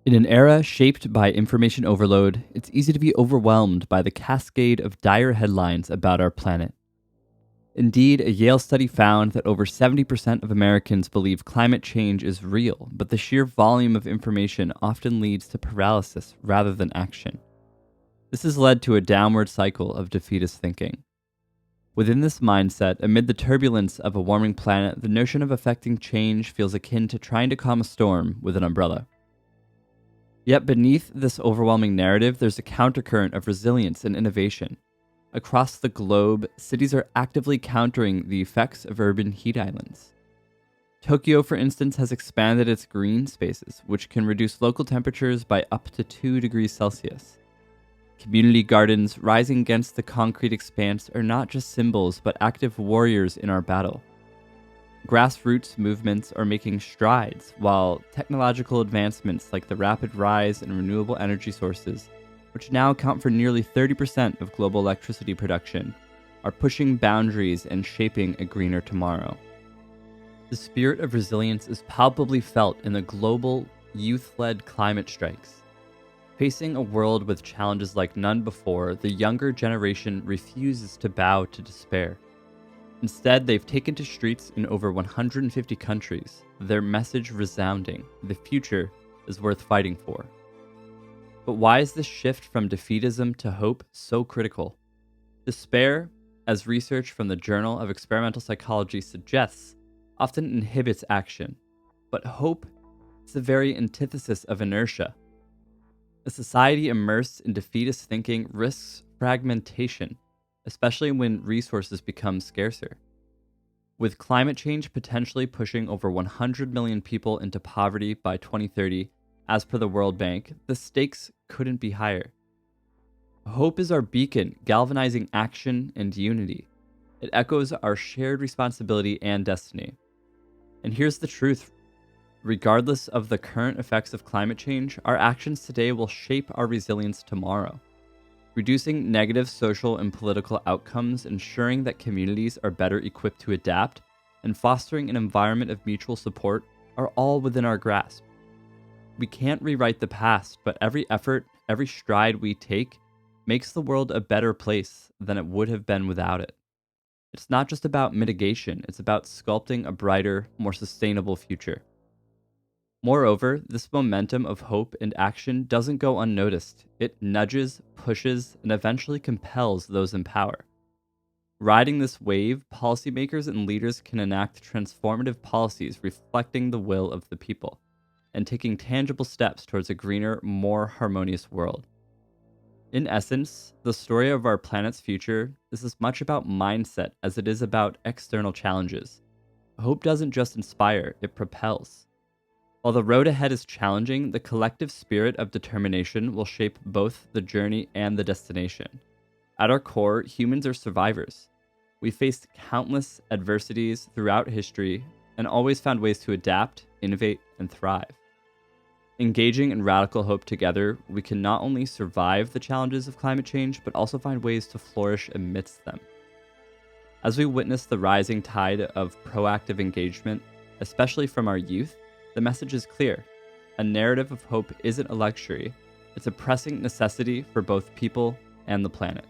In an era shaped by information overload, it's easy to be overwhelmed by the cascade of dire headlines about our planet. Indeed, a Yale study found that over 70% of Americans believe climate change is real, but the sheer volume of information often leads to paralysis rather than action. This has led to a downward cycle of defeatist thinking. Within this mindset, amid the turbulence of a warming planet, the notion of affecting change feels akin to trying to calm a storm with an umbrella. Yet beneath this overwhelming narrative, there's a countercurrent of resilience and innovation. Across the globe, cities are actively countering the effects of urban heat islands. Tokyo, for instance, has expanded its green spaces, which can reduce local temperatures by up to 2 degrees Celsius. Community gardens rising against the concrete expanse are not just symbols, but active warriors in our battle. Grassroots movements are making strides, while technological advancements like the rapid rise in renewable energy sources, which now account for nearly 30% of global electricity production, are pushing boundaries and shaping a greener tomorrow. The spirit of resilience is palpably felt in the global, youth-led climate strikes. Facing a world with challenges like none before, the younger generation refuses to bow to despair. Instead, they've taken to streets in over 150 countries, their message resounding: the future is worth fighting for. But why is this shift from defeatism to hope so critical? Despair, as research from the Journal of Experimental Psychology suggests, often inhibits action. But hope is the very antithesis of inertia. A society immersed in defeatist thinking risks fragmentation, especially when resources become scarcer. With climate change potentially pushing over 100 million people into poverty by 2030, as per the World Bank, the stakes couldn't be higher. Hope is our beacon, galvanizing action and unity. It echoes our shared responsibility and destiny. And here's the truth. Regardless of the current effects of climate change, our actions today will shape our resilience tomorrow. Reducing negative social and political outcomes, ensuring that communities are better equipped to adapt, and fostering an environment of mutual support are all within our grasp. We can't rewrite the past, but every effort, every stride we take makes the world a better place than it would have been without it. It's not just about mitigation, it's about sculpting a brighter, more sustainable future. Moreover, this momentum of hope and action doesn't go unnoticed. It nudges, pushes, and eventually compels those in power. Riding this wave, policymakers and leaders can enact transformative policies reflecting the will of the people, and taking tangible steps towards a greener, more harmonious world. In essence, the story of our planet's future is as much about mindset as it is about external challenges. Hope doesn't just inspire, it propels. While the road ahead is challenging, the collective spirit of determination will shape both the journey and the destination. At our core, humans are survivors. We faced countless adversities throughout history and always found ways to adapt, innovate, and thrive. Engaging in radical hope together, we can not only survive the challenges of climate change, but also find ways to flourish amidst them. As we witness the rising tide of proactive engagement, especially from our youth, the message is clear. A narrative of hope isn't a luxury, it's a pressing necessity for both people and the planet.